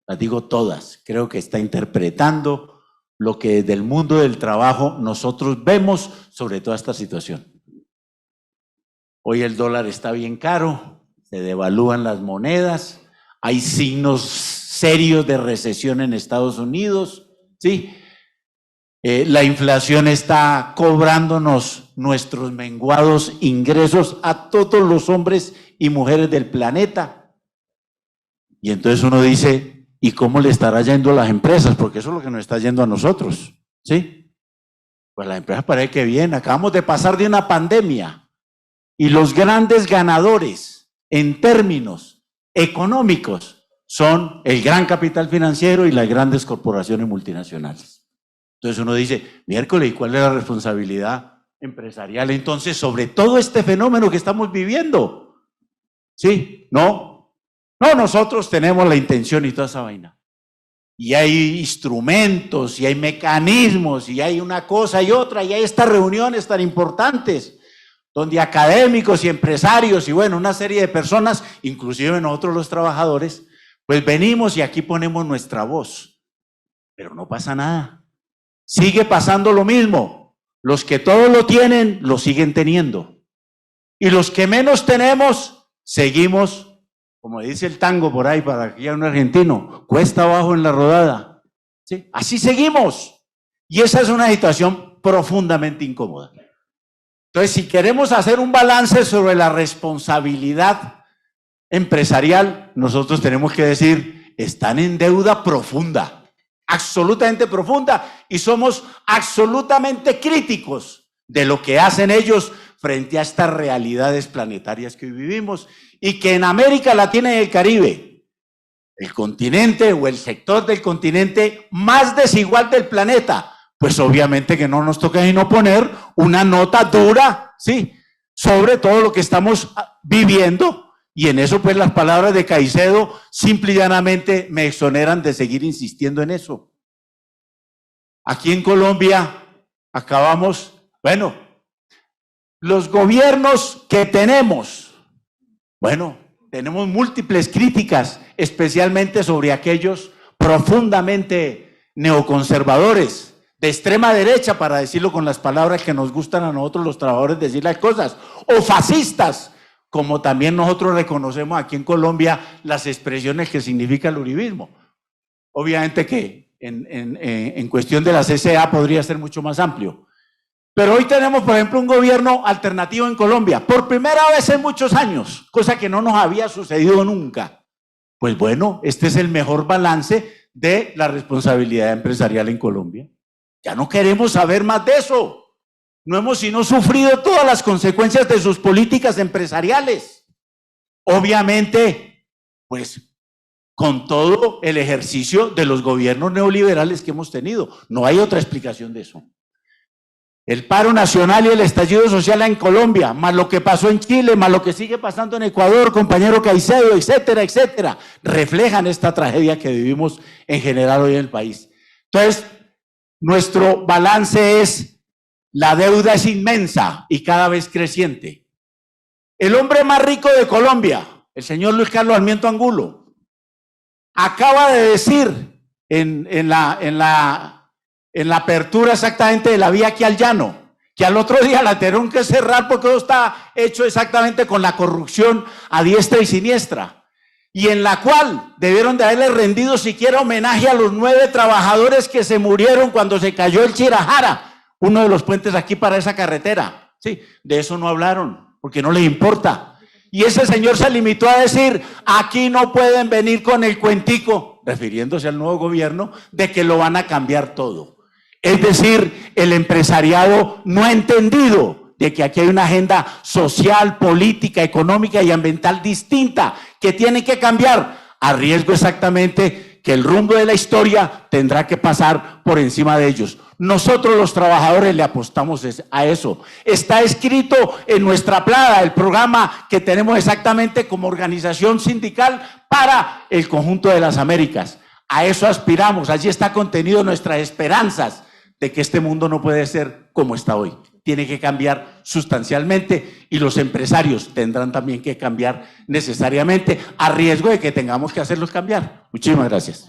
Las digo todas. Creo que está interpretando lo que desde el mundo del trabajo nosotros vemos sobre toda esta situación. Hoy el dólar está bien caro, se devalúan las monedas, hay signos serios de recesión en Estados Unidos, ¿sí? La inflación está cobrándonos nuestros menguados ingresos a todos los hombres y mujeres del planeta. Y entonces uno dice, ¿y cómo le estará yendo a las empresas? Porque eso es lo que nos está yendo a nosotros, ¿sí? Pues las empresas parece que bien, acabamos de pasar de una pandemia y los grandes ganadores en términos económicos son el gran capital financiero y las grandes corporaciones multinacionales. Entonces uno dice, miércoles, ¿y cuál es la responsabilidad empresarial entonces sobre todo este fenómeno que estamos viviendo? Sí, no, nosotros tenemos la intención y toda esa vaina. Y hay instrumentos, y hay mecanismos, y hay una cosa y otra, y hay estas reuniones tan importantes, donde académicos y empresarios, y bueno, una serie de personas, inclusive nosotros los trabajadores, pues venimos y aquí ponemos nuestra voz, pero no pasa nada. Sigue pasando lo mismo. Los que todo lo tienen, lo siguen teniendo. Y los que menos tenemos, seguimos, como dice el tango por ahí, para que haya un argentino, cuesta abajo en la rodada. ¿Sí? Así seguimos. Y esa es una situación profundamente incómoda. Entonces, si queremos hacer un balance sobre la responsabilidad empresarial, nosotros tenemos que decir, están en deuda profunda, absolutamente profunda, y somos absolutamente críticos de lo que hacen ellos frente a estas realidades planetarias que hoy vivimos y que en América Latina y el Caribe, el continente o el sector del continente más desigual del planeta, pues obviamente que no nos toca sino poner una nota dura, ¿sí?, sobre todo lo que estamos viviendo. Y en eso, pues, las palabras de Caicedo simple y llanamente me exoneran de seguir insistiendo en eso. Aquí en Colombia acabamos, bueno, los gobiernos que tenemos, bueno, tenemos múltiples críticas, especialmente sobre aquellos profundamente neoconservadores, de extrema derecha, para decirlo con las palabras que nos gustan a nosotros los trabajadores decir las cosas, o fascistas, como también nosotros reconocemos aquí en Colombia las expresiones que significa el uribismo. Obviamente que en cuestión de la CCA podría ser mucho más amplio. Pero hoy tenemos, por ejemplo, un gobierno alternativo en Colombia, por primera vez en muchos años, cosa que no nos había sucedido nunca. Pues bueno, este es el mejor balance de la responsabilidad empresarial en Colombia. Ya no queremos saber más de eso. No hemos sino sufrido todas las consecuencias de sus políticas empresariales. Obviamente, pues, con todo el ejercicio de los gobiernos neoliberales que hemos tenido. No hay otra explicación de eso. El paro nacional y el estallido social en Colombia, más lo que pasó en Chile, más lo que sigue pasando en Ecuador, compañero Caicedo, etcétera, etcétera, reflejan esta tragedia que vivimos en general hoy en el país. Entonces, nuestro balance es: la deuda es inmensa y cada vez creciente. El hombre más rico de Colombia, el señor Luis Carlos Sarmiento Angulo, acaba de decir en la apertura exactamente de la vía aquí al llano, que al otro día la tuvieron que cerrar porque todo está hecho exactamente con la corrupción a diestra y siniestra, y en la cual debieron de haberle rendido siquiera homenaje a los 9 trabajadores que se murieron cuando se cayó el Chirajara, uno de los puentes aquí para esa carretera. Sí, de eso no hablaron, porque no les importa. Y ese señor se limitó a decir, aquí no pueden venir con el cuentico, refiriéndose al nuevo gobierno, de que lo van a cambiar todo. Es decir, el empresariado no ha entendido de que aquí hay una agenda social, política, económica y ambiental distinta que tiene que cambiar, a riesgo exactamente que el rumbo de la historia tendrá que pasar por encima de ellos. Nosotros los trabajadores le apostamos a eso. Está escrito en nuestra plana, el programa que tenemos exactamente como organización sindical para el conjunto de las Américas. A eso aspiramos, allí está contenido nuestras esperanzas de que este mundo no puede ser como está hoy. Tiene que cambiar sustancialmente y los empresarios tendrán también que cambiar necesariamente, a riesgo de que tengamos que hacerlos cambiar. Muchísimas gracias.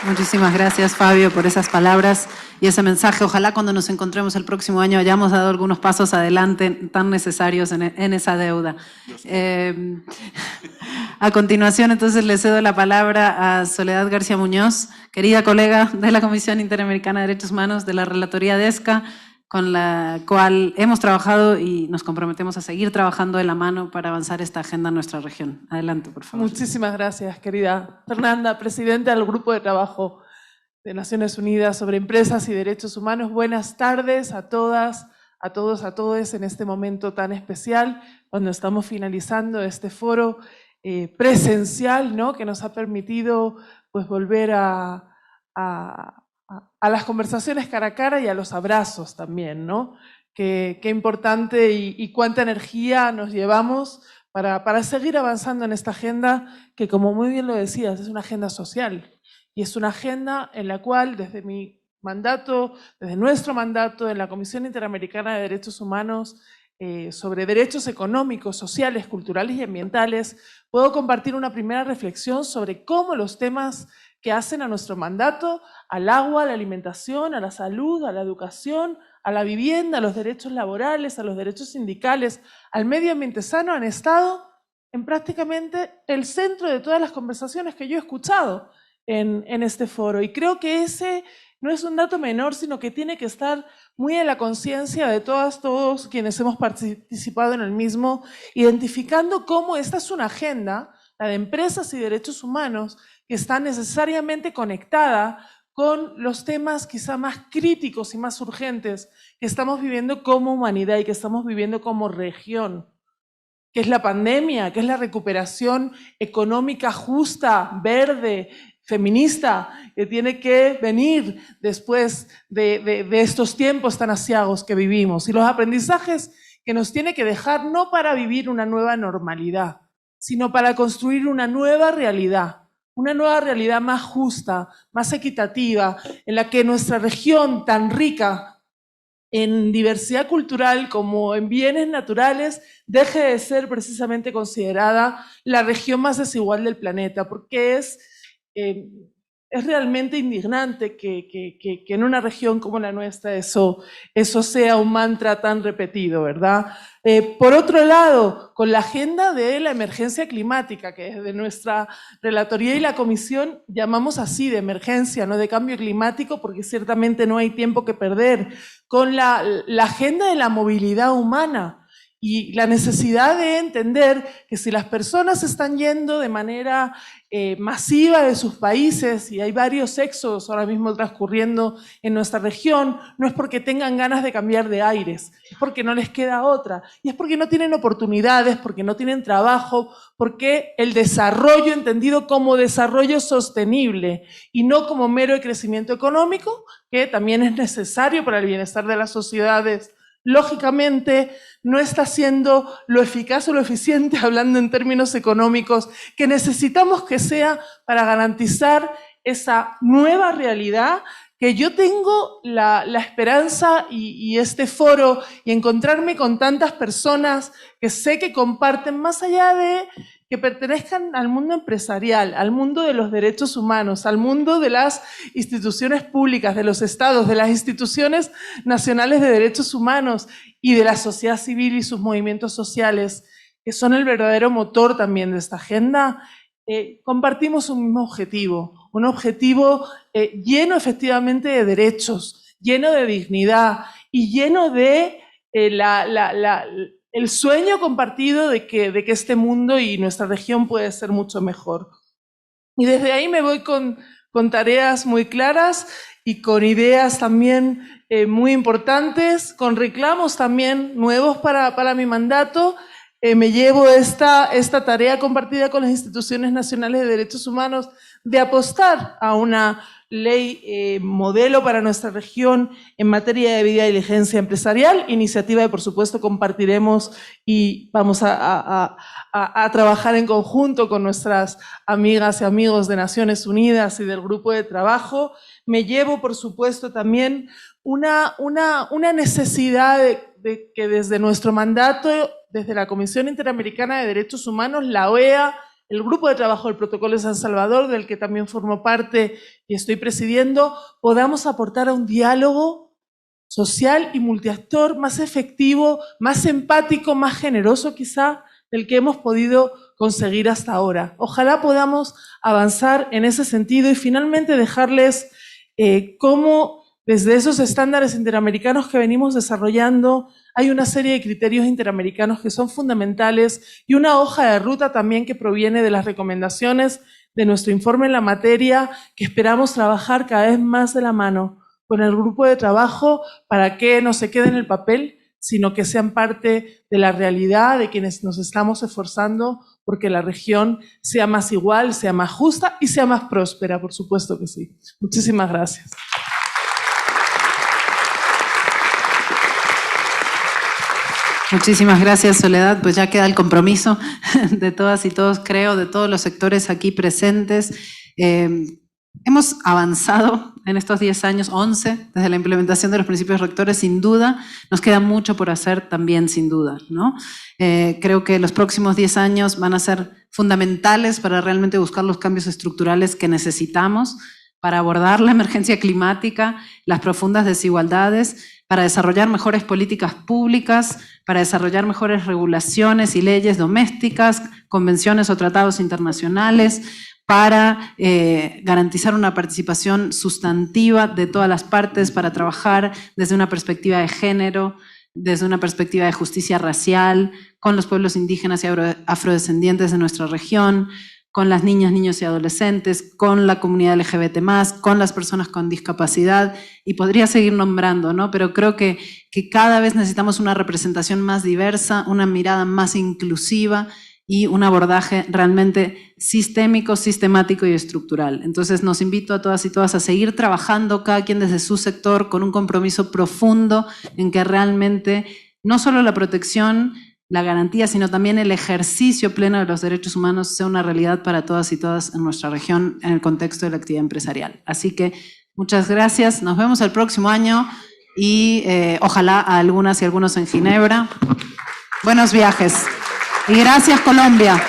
Muchísimas gracias, Fabio, por esas palabras y ese mensaje. Ojalá cuando nos encontremos el próximo año hayamos dado algunos pasos adelante tan necesarios en esa deuda. A continuación, entonces, le cedo la palabra a Soledad García Muñoz, querida colega de la Comisión Interamericana de Derechos Humanos de la Relatoría de ESCA, con la cual hemos trabajado y nos comprometemos a seguir trabajando de la mano para avanzar esta agenda en nuestra región. Adelante, por favor. Muchísimas gracias, querida Fernanda, presidenta del Grupo de Trabajo de Naciones Unidas sobre Empresas y Derechos Humanos. Buenas tardes a todas, a todos, a todes en este momento tan especial, cuando estamos finalizando este foro presencial, ¿no?, que nos ha permitido, pues, volver a las conversaciones cara a cara y a los abrazos también, ¿no? Qué importante y cuánta energía nos llevamos para seguir avanzando en esta agenda que, como muy bien lo decías, es una agenda social y es una agenda en la cual desde mi mandato, desde nuestro mandato en la Comisión Interamericana de Derechos Humanos, sobre derechos económicos, sociales, culturales y ambientales, puedo compartir una primera reflexión sobre cómo los temas que hacen a nuestro mandato, al agua, a la alimentación, a la salud, a la educación, a la vivienda, a los derechos laborales, a los derechos sindicales, al medio ambiente sano, han estado en prácticamente el centro de todas las conversaciones que yo he escuchado en este foro. Y creo que ese no es un dato menor, sino que tiene que estar muy en la conciencia de todos quienes hemos participado en el mismo, identificando cómo esta es una agenda, la de empresas y derechos humanos, que está necesariamente conectada con los temas quizá más críticos y más urgentes que estamos viviendo como humanidad y que estamos viviendo como región, que es la pandemia, que es la recuperación económica justa, verde, feminista, que tiene que venir después de estos tiempos tan asiagos que vivimos, y los aprendizajes que nos tiene que dejar no para vivir una nueva normalidad, sino para construir una nueva realidad más justa, más equitativa, en la que nuestra región tan rica en diversidad cultural como en bienes naturales deje de ser precisamente considerada la región más desigual del planeta, porque es realmente indignante que en una región como la nuestra eso sea un mantra tan repetido, ¿verdad? Por otro lado, con la agenda de la emergencia climática, que desde nuestra relatoría y la comisión llamamos así, de emergencia, no de cambio climático, porque ciertamente no hay tiempo que perder, con la agenda de la movilidad humana, y la necesidad de entender que si las personas están yendo de manera masiva de sus países, y hay varios éxodos ahora mismo transcurriendo en nuestra región, no es porque tengan ganas de cambiar de aires, es porque no les queda otra, y es porque no tienen oportunidades, porque no tienen trabajo, porque el desarrollo entendido como desarrollo sostenible y no como mero crecimiento económico, que también es necesario para el bienestar de las sociedades, lógicamente no está siendo lo eficaz o lo eficiente, hablando en términos económicos, que necesitamos que sea para garantizar esa nueva realidad que yo tengo la esperanza y este foro y encontrarme con tantas personas que sé que comparten, más allá de que pertenezcan al mundo empresarial, al mundo de los derechos humanos, al mundo de las instituciones públicas, de los estados, de las instituciones nacionales de derechos humanos y de la sociedad civil y sus movimientos sociales, que son el verdadero motor también de esta agenda. Compartimos un mismo objetivo, un objetivo lleno efectivamente de derechos, lleno de dignidad y lleno de el sueño compartido de que este mundo y nuestra región puede ser mucho mejor. Y desde ahí me voy con tareas muy claras y con ideas también muy importantes, con reclamos también nuevos para mi mandato. Me llevo esta tarea compartida con las instituciones nacionales de derechos humanos de apostar a una ley modelo para nuestra región en materia de debida diligencia empresarial, iniciativa que por supuesto compartiremos y vamos a trabajar en conjunto con nuestras amigas y amigos de Naciones Unidas y del grupo de trabajo. Me llevo por supuesto también una necesidad de que desde nuestro mandato, desde la Comisión Interamericana de Derechos Humanos, la OEA, el Grupo de Trabajo del Protocolo de San Salvador, del que también formo parte y estoy presidiendo, podamos aportar a un diálogo social y multiactor más efectivo, más empático, más generoso quizá, del que hemos podido conseguir hasta ahora. Ojalá podamos avanzar en ese sentido y finalmente dejarles cómo desde esos estándares interamericanos que venimos desarrollando hay una serie de criterios interamericanos que son fundamentales y una hoja de ruta también que proviene de las recomendaciones de nuestro informe en la materia, que esperamos trabajar cada vez más de la mano con el grupo de trabajo para que no se quede en el papel, sino que sean parte de la realidad de quienes nos estamos esforzando porque la región sea más igual, sea más justa y sea más próspera, por supuesto que sí. Muchísimas gracias. Muchísimas gracias, Soledad. Pues ya queda el compromiso de todas y todos, creo, de todos los sectores aquí presentes. Hemos avanzado en estos 10 años, 11, desde la implementación de los principios rectores, sin duda. Nos queda mucho por hacer también, sin duda, ¿no? Creo que los próximos 10 años van a ser fundamentales para realmente buscar los cambios estructurales que necesitamos para abordar la emergencia climática, las profundas desigualdades, para desarrollar mejores políticas públicas, para desarrollar mejores regulaciones y leyes domésticas, convenciones o tratados internacionales, para garantizar una participación sustantiva de todas las partes, para trabajar desde una perspectiva de género, desde una perspectiva de justicia racial, con los pueblos indígenas y afrodescendientes de nuestra región, con las niñas, niños y adolescentes, con la comunidad LGBT+, con las personas con discapacidad, y podría seguir nombrando, ¿no? Pero creo que cada vez necesitamos una representación más diversa, una mirada más inclusiva y un abordaje realmente sistémico, sistemático y estructural. Entonces nos invito a todas y todas a seguir trabajando, cada quien desde su sector, con un compromiso profundo en que realmente no solo la protección, la garantía, sino también el ejercicio pleno de los derechos humanos sea una realidad para todas y todas en nuestra región en el contexto de la actividad empresarial. Así que muchas gracias, nos vemos el próximo año y ojalá a algunas y algunos en Ginebra. Buenos viajes y gracias, Colombia.